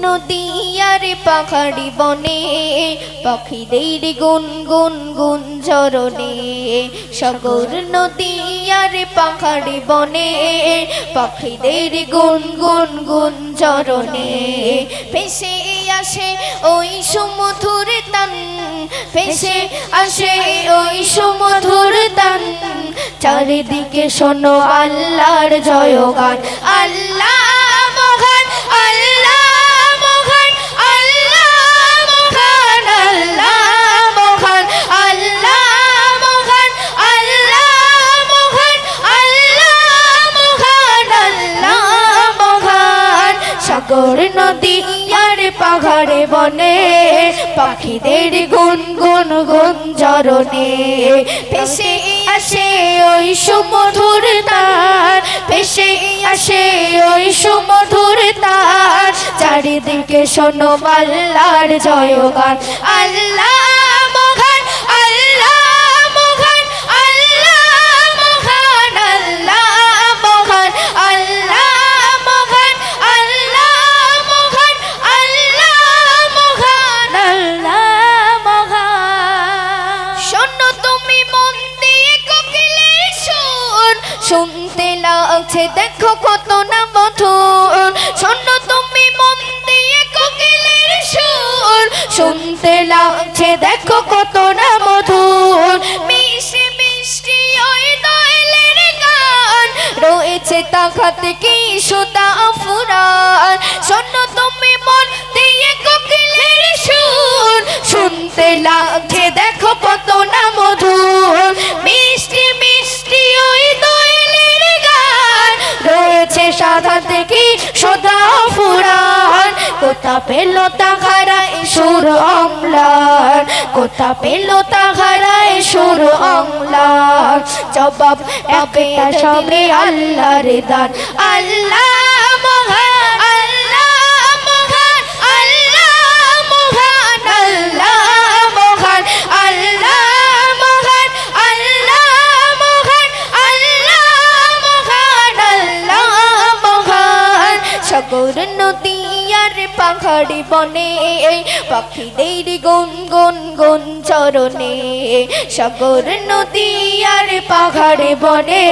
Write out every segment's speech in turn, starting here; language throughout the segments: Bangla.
নদী আর পাহাড়ি বনে পাখিদের গুনগুন গুঞ্জরণে সাগর নদী আর পাহাড়ি বনে পাখিদের গুনগুন গুঞ্জরণে ভেসে আসে ওই সুমধুর তান ভেসে আসে ওই সুমধুর তান চারিদিকে শোনো আল্লাহর জয়গান আল্লাহ মহান আল্লাহ মহান আল্লাহ মহান আল্লাহ মহান আল্লাহ মহান আল্লাহ মহান আল্লাহ মহান আল্লাহ মহান সাগর নদী আর পাহাড়ে বনে পাখিদের গুনগুন গুঞ্জরণে ভেসে আসে ওই সুমধুর তার ভেসে আসে ওই সুমধুর তার চারিদিকে শোনো আল্লাহর জয়গান আল্লাহ মহান আল্লাহ মহান আল্লাহ মহান আল্লাহ মহান আল্লাহ মহান আল্লাহ মহান আল্লাহ মহান আল্লাহ মহান শোনো তুমি মন দিয়ে কোকিলের সুর শুনতে লাগছে দেখো কত না মধুর শোনো তুমি মন দিয়ে কোকিলের সুর শুনতে লাগছে দেখো কত না মধুর মিষ্টি মিষ্টি ওই দোয়েলের গান রয়েছে তাহাতে কি সুধা ফুরান শোনো তুমি মন দিয়ে কোকিলের সুর শুনতে লাগছে দেখো কত না মধুর মিষ্টি মিষ্টি ওই দোয়েলের গান রয়েছে সাধাতে কি সুধা ফুরান কোথা পেল তাহারা সুর অম্লান কোথা পেল তাহারা সুর অম্লান জবাব একটা সবে আল্লাহর দান আল্লাহ মহান আল্লাহ মহান আল্লাহ মহান আল্লাহ মহান আল্লাহ মহান আল্লাহ মহান আল্লাহ মহান আল্লাহ মহান সাগর নদী আর পাহাড়ি বনে পাখিদের গুনগুন গুঞ্জরণে সাগর নদী আর পাহাড়ি বনে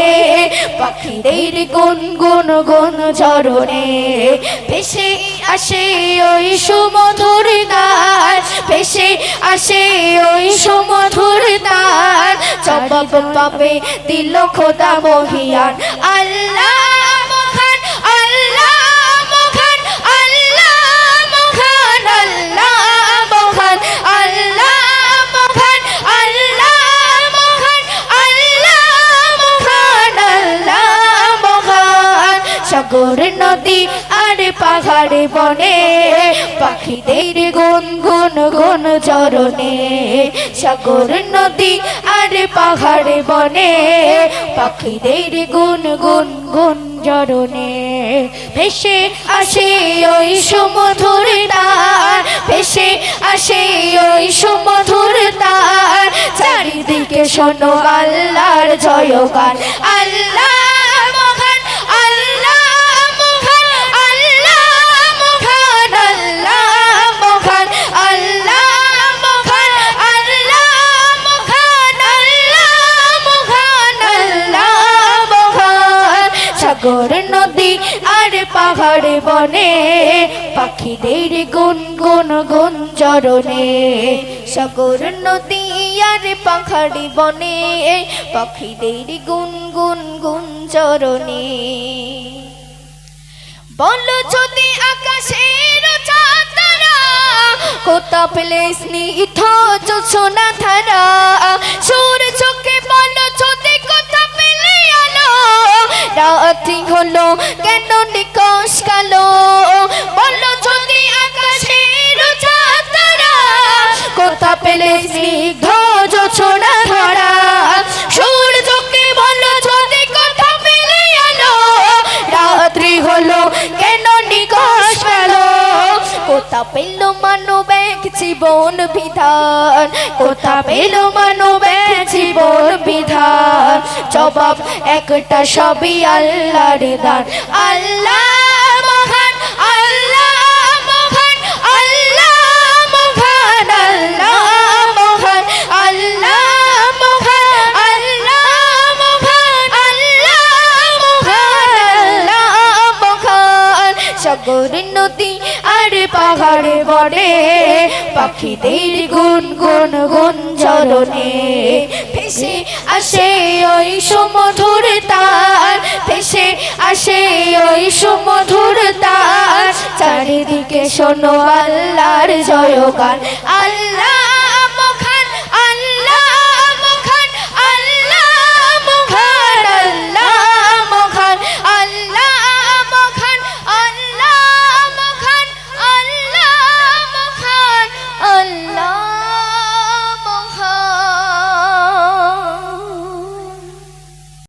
পাখিদের গুনগুন গুঞ্জরণে ভেসে আসে ওই সুমধুর গান ভেসে আসে ওই সুমধুর গান জবাব পাবে দিল খোদা মহিয়ান আল্লাহ মহান আল্লাহ মহান আল্লাহ মহান আল্লাহ মহান আল্লাহ মহান আল্লাহ মহান আল্লাহ মহান আল্লাহ মহান সাগর নদী আর পাহাড়ে বনে পাখিদের গুনগুন গুঞ্জরণে সাগর নদী আর পাহাড়ে বনে পাখিদের গুনগুন গুঞ্জরণে ভেসে আসে ওই সুমধুর তার ভেসে আসে ওই সুমধুর তার চারিদিকে শোনো আল্লাহর জয়গান আল্লাহ মহান আল্লাহ মহান আল্লাহ মহান আল্লাহ মহান আল্লাহ মহান আল্লাহ মহান আল্লাহ মহান আল্লাহ মহান সাগর নদী আর পাহাড়ে বনে পাখিদের গুনগুন গুঞ্জরণে সাগর নদী আর পাহাড়ি বনে পাখিদের গুনগুন গুঞ্জরণে বলো যদি আকাশের চাঁদরা কোথা পেলে স্নিগ্ধ জোছনা ধারা সুর চোখে বলো যদি কোথা পেলে আলো রাত্রি হলো কেন নিকশ কালো বলো যদি আকাশের চাঁদরা কোথা পেলে স্নিগ্ধ জোছনা ধারা সুর চোখে বলো যদি কোথা পেলে আলো রাত্রি হলো কেন নিকশ কালো কোথা পেল মানব এক জীবন বিধান কোথা পেল মানব এক জীবন বিধান জবাব একটা সবই আল্লাহর দান আল্লাহ মহান আল্লাহ মহান সাগর নদী আর পাহাড়ে বড়ে পাখিদের গুন গুন গুন ঝরনে ভেসে আসে ওই সুমধুর তার ভেসে আসে ওই সুমধুর তার চারিদিকে শোনো আল্লাহর জয়গান আল্লাহ